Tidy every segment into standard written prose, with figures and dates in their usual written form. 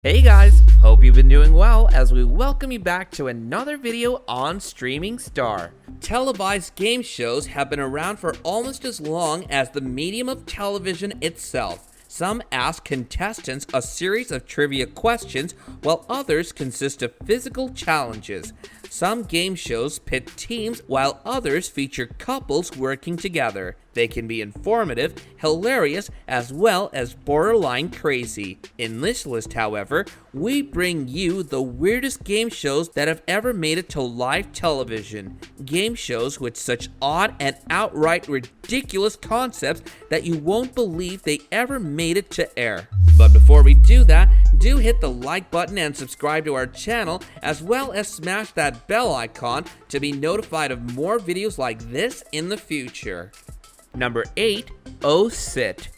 Hey guys, hope you've been doing well as we welcome you back to another video on Streaming Star. Televised game shows have been around for almost as long as the medium of television itself. Some ask contestants a series of trivia questions, while others consist of physical challenges. Some game shows pit teams, while others feature couples working together. They can be informative, hilarious, as well as borderline crazy. In this list, however, we bring you the weirdest game shows that have ever made it to live television. Game shows with such odd and outright ridiculous concepts that you won't believe they ever made it to air. But before we do that, do hit the like button and subscribe to our channel, as well as smash that bell icon to be notified of more videos like this in the future. Number 8. Oh Sit.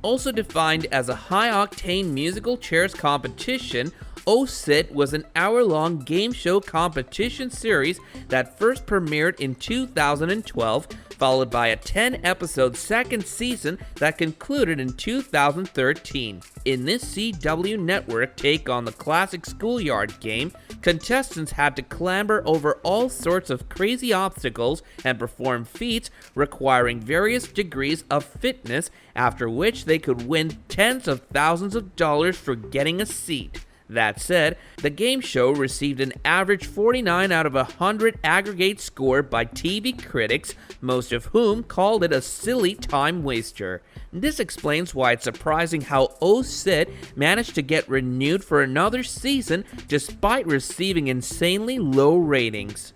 Also defined as a high-octane musical chairs competition, Oh Sit was an hour-long game show competition series that first premiered in 2012, followed by a 10-episode second season that concluded in 2013. In this CW network take on the classic schoolyard game, contestants had to clamber over all sorts of crazy obstacles and perform feats requiring various degrees of fitness, after which they could win tens of thousands of dollars for getting a seat. That said, the game show received an average 49 out of 100 aggregate score by TV critics, most of whom called it a silly time waster. This explains why it's surprising how Oh Sit managed to get renewed for another season despite receiving insanely low ratings.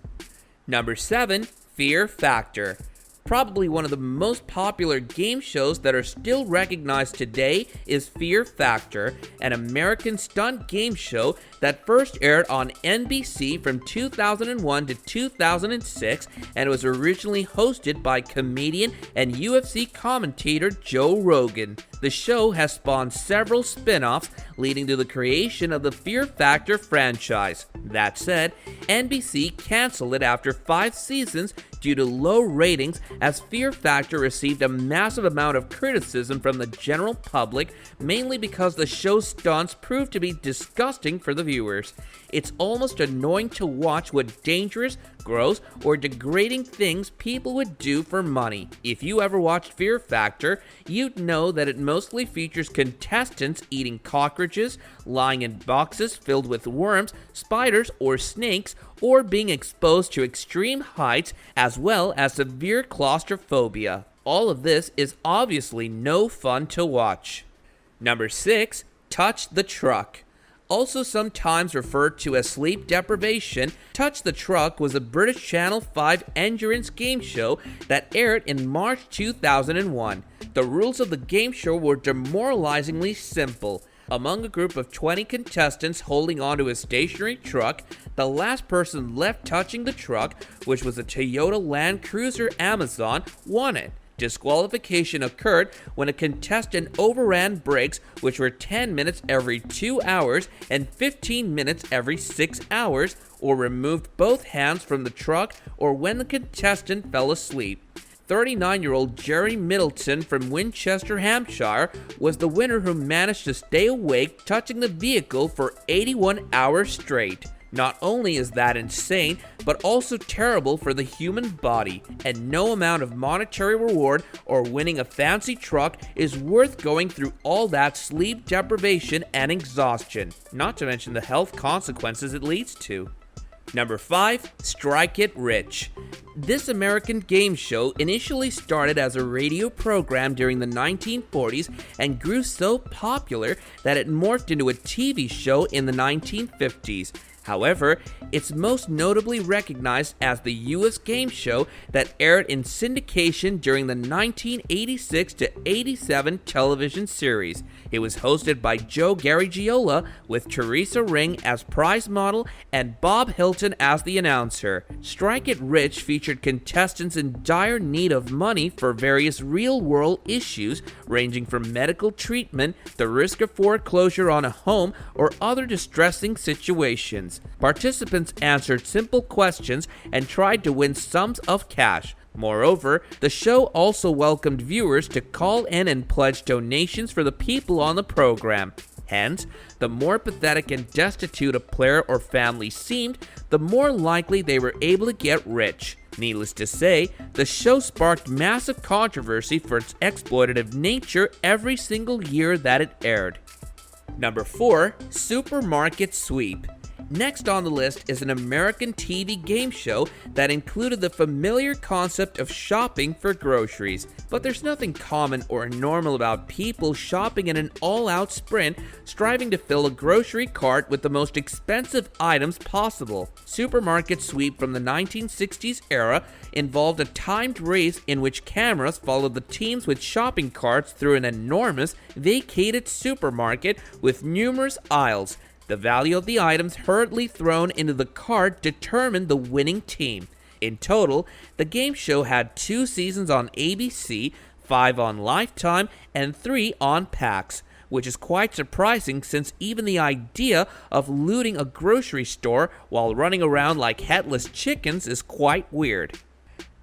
Number 7. Fear Factor. Probably one of the most popular game shows that are still recognized today is Fear Factor, an American stunt game show that first aired on NBC from 2001 to 2006 and was originally hosted by comedian and UFC commentator Joe Rogan. The show has spawned several spin-offs, leading to the creation of the Fear Factor franchise. That said, NBC canceled it after 5 seasons due to low ratings, as Fear Factor received a massive amount of criticism from the general public, mainly because the show's stunts proved to be disgusting for the viewers. It's almost annoying to watch what dangerous, gross, or degrading things people would do for money. If you ever watched Fear Factor, you'd know that it mostly features contestants eating cockroaches, lying in boxes filled with worms, spiders, or snakes, or being exposed to extreme heights, as well as severe claustrophobia. All of this is obviously no fun to watch. Number 6. Touch the Truck. Also sometimes referred to as sleep deprivation, Touch the Truck was a British Channel 5 endurance game show that aired in March 2001. The rules of the game show were demoralizingly simple. Among a group of 20 contestants holding onto a stationary truck, the last person left touching the truck, which was a Toyota Land Cruiser Amazon, won it. Disqualification occurred when a contestant overran brakes, which were 10 minutes every 2 hours and 15 minutes every 6 hours, or removed both hands from the truck, or when the contestant fell asleep. 39-year-old Jerry Middleton from Winchester, Hampshire, was the winner, who managed to stay awake touching the vehicle for 81 hours straight. Not only is that insane, but also terrible for the human body, and no amount of monetary reward or winning a fancy truck is worth going through all that sleep deprivation and exhaustion, not to mention the health consequences it leads to. Number 5. Strike It Rich. This American game show initially started as a radio program during the 1940s and grew so popular that it morphed into a TV show in the 1950s. However, it's most notably recognized as the U.S. game show that aired in syndication during the 1986 to 87 television series. It was hosted by Joe Garagiola, with Teresa Ring as prize model and Bob Hilton as the announcer. Strike It Rich featured contestants in dire need of money for various real-world issues, ranging from medical treatment, the risk of foreclosure on a home, or other distressing situations. Participants answered simple questions and tried to win sums of cash. Moreover, the show also welcomed viewers to call in and pledge donations for the people on the program. Hence, the more pathetic and destitute a player or family seemed, the more likely they were able to get rich. Needless to say, the show sparked massive controversy for its exploitative nature every single year that it aired. Number 4. Supermarket Sweep. Next on the list is an American TV game show that included the familiar concept of shopping for groceries. But there's nothing common or normal about people shopping in an all-out sprint, striving to fill a grocery cart with the most expensive items possible. Supermarket Sweep from the 1960s era involved a timed race in which cameras followed the teams with shopping carts through an enormous, vacated supermarket with numerous aisles. The value of the items hurriedly thrown into the cart determined the winning team. In total, the game show had 2 seasons on ABC, 5 on Lifetime, and 3 on PAX, which is quite surprising since even the idea of looting a grocery store while running around like headless chickens is quite weird.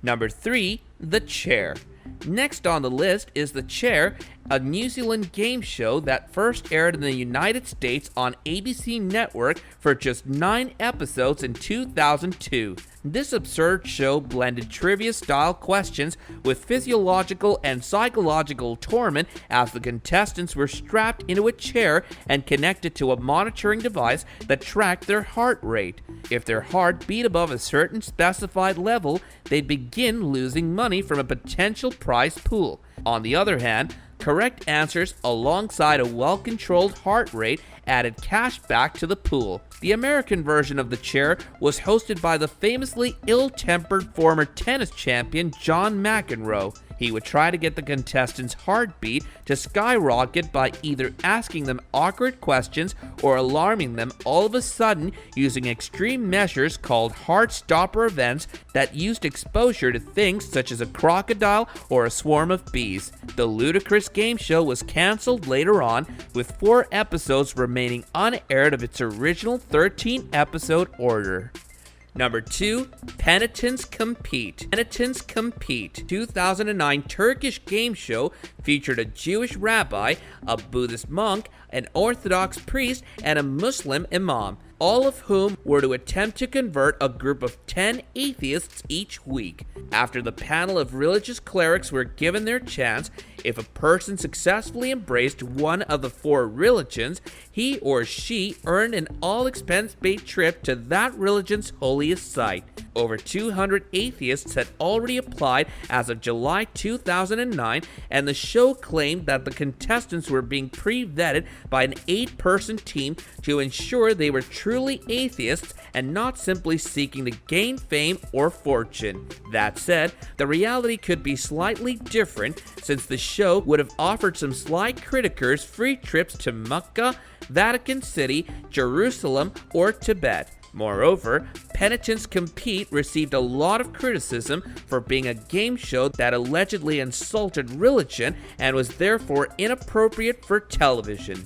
Number 3. The Chair. Next on the list is The Chair, a New Zealand game show that first aired in the United States on ABC Network for just 9 episodes in 2002. This absurd show blended trivia-style questions with physiological and psychological torment as the contestants were strapped into a chair and connected to a monitoring device that tracked their heart rate. If their heart beat above a certain specified level, they'd begin losing money from a potential prize pool. On the other hand, correct answers alongside a well-controlled heart rate added cash back to the pool. The American version of The Chair was hosted by the famously ill-tempered former tennis champion John McEnroe. He would try to get the contestants' heartbeat to skyrocket by either asking them awkward questions or alarming them all of a sudden using extreme measures called heart stopper events that used exposure to things such as a crocodile or a swarm of bees. The ludicrous game show was cancelled later on, with 4 episodes remaining unaired of its original 13-episode order. Number 2. Penitents Compete. Penitents Compete, 2009 Turkish game show, featured a Jewish rabbi, a Buddhist monk, an Orthodox priest, and a Muslim imam, all of whom were to attempt to convert a group of 10 atheists each week. After the panel of religious clerics were given their chance, if a person successfully embraced one of the 4 religions, he or she earned an all-expense-paid trip to that religion's holiest site. Over 200 atheists had already applied as of July 2009, and the show claimed that the contestants were being pre-vetted by an 8-person team to ensure they were truly atheists and not simply seeking to gain fame or fortune. That said, the reality could be slightly different, since the show would have offered some sly criticers free trips to Mecca, Vatican City, Jerusalem, or Tibet. Moreover, Penitents Compete received a lot of criticism for being a game show that allegedly insulted religion and was therefore inappropriate for television.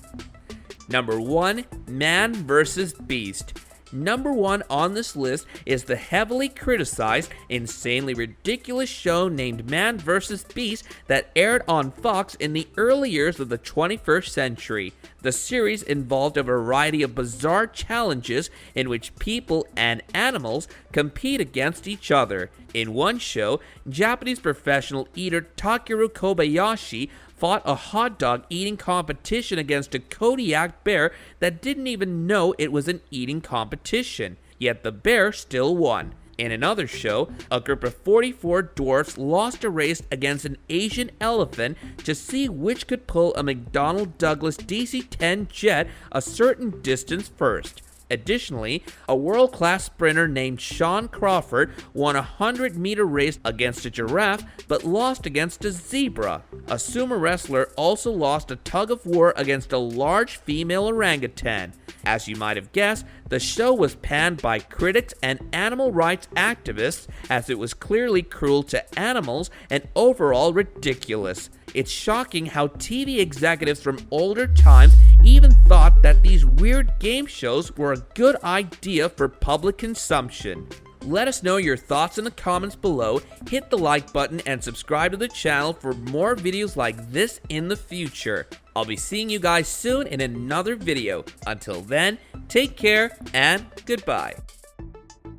Number 1. Man vs. Beast. Number 1 on this list is the heavily criticized, insanely ridiculous show named Man vs. Beast that aired on Fox in the early years of the 21st century. The series involved a variety of bizarre challenges in which people and animals compete against each other. In one show, Japanese professional eater Takeru Kobayashi fought a hot dog eating competition against a Kodiak bear that didn't even know it was an eating competition, yet the bear still won. In another show, a group of 44 dwarfs lost a race against an Asian elephant to see which could pull a McDonnell Douglas DC-10 jet a certain distance first. Additionally, a world-class sprinter named Sean Crawford won a 100-meter race against a giraffe but lost against a zebra. A sumo wrestler also lost a tug-of-war against a large female orangutan. As you might have guessed, the show was panned by critics and animal rights activists as it was clearly cruel to animals and overall ridiculous. It's shocking how TV executives from older times even thought that these weird game shows were a good idea for public consumption. Let us know your thoughts in the comments below, hit the like button, and subscribe to the channel for more videos like this in the future. I'll be seeing you guys soon in another video. Until then, take care and goodbye.